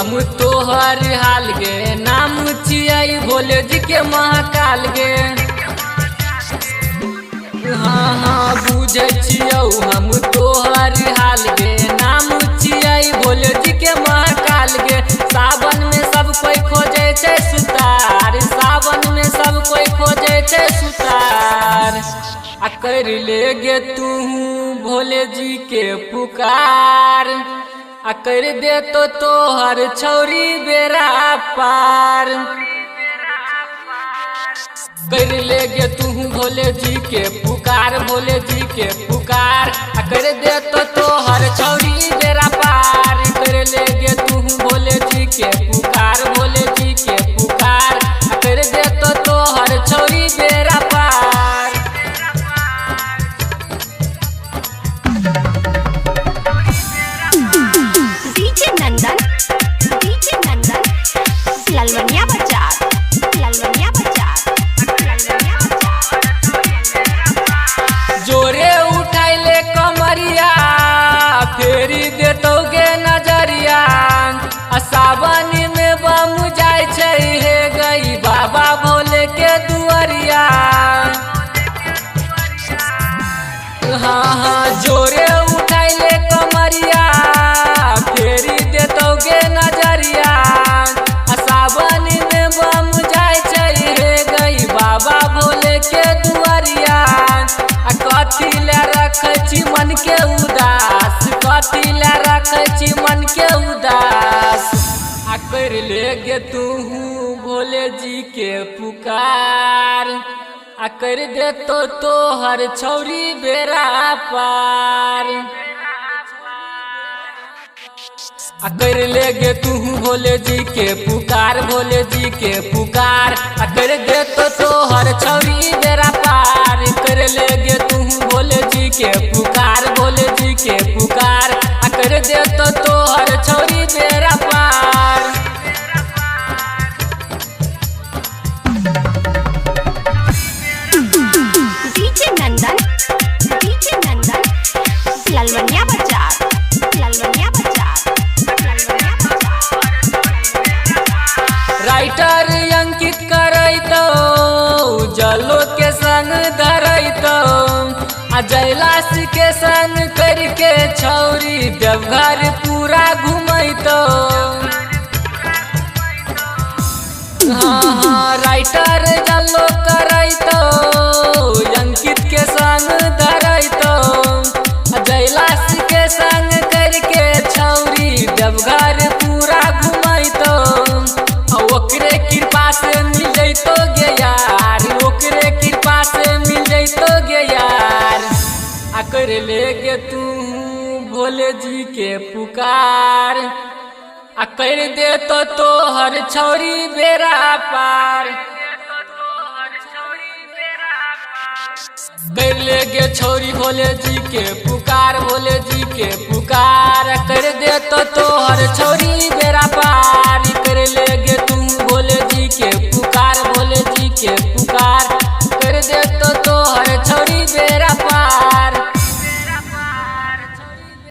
हम तोहर हाल गे, नाम छियै भोले जी के महाकाल गे। हाँ हाँ बुझे छियौ हम तोहर हाल गे, नाम छियै भोले जी के महाकाल गे। सावन में सब कोई खोजे छै सुतार, सावन में सब कोई खोजे छै सुतार। आ कर ले गे तू भोले जी के पुकार, आ कर दे तो तोहर छौरी बेरा पार। कर ले गे तू भोले जी के पुकार, भोले जी के पुकार, आ कर दे तो तोहर छौरी बेरा पार। कर ले गे तू भोले जी के पुकार, भोले जी के पुकार, आ कर दे तो तोहर छौरी बेरा पार। डीजे नंदन, डीजे नंदन, ललवनिया बाजार, ललवनिया बाजार, ललवनिया बाजार। जोरे उठाइले कमरिया, फेरी देतोगे नजरिया। सावन में बम जाय छै हे गई बाबा भोले के दुआरिया। हाँ हाँ जोरे उठाइले कमरिया, फेरी देतोगे नजरिया। सावन में बम जाय छै हे गई बाबा भोले के दुआरिया। कथी ले रखै छी मन के उदास, कथी ले रखै छी मन के उदास। आ कर ले गे तू भोले जी के पुकार, आ कर दे तो तोहर छौरी बेरा पार। आ कर ले गे तू भोले जी के पुकार, भोले जी के पुकार, आ कर दे तो तोहर छौरी बेरा पार। कर ले गे तू भोले जी के पुकार, भोले जी के पुकार, आ कर दे तो तोहर छौरी बेरा पार। डीजे नंदन, डीजे नंदन, ललवनिया बाजार, ललवनिया बाजार, ललवनिया बाजार। राइटर अंकित करैतो, जलो के संग धरैतो, आ जैलाश के संग करके छौरी देवघर पूरा घुमैतो। हाँ हाँ राइटर जलो करैतो, अंकित के संग धरैतो, जैलाश के संग करके छौरी देवघर पूरा घुमैतो। ओकरे कृपा से मिल जैतो गे यार, ओकरे कृपा से मिल जैतो गे यार। आ कर ले गे तू भोले जी के पुकार, आ कर दे तो तोहर छौरी बेरा पार। कर ले गे छौरी भोले जी के पुकार, भोले जी के पुकार, कर दे तो तोहर छौरी बेरा पार। कर ले गे तू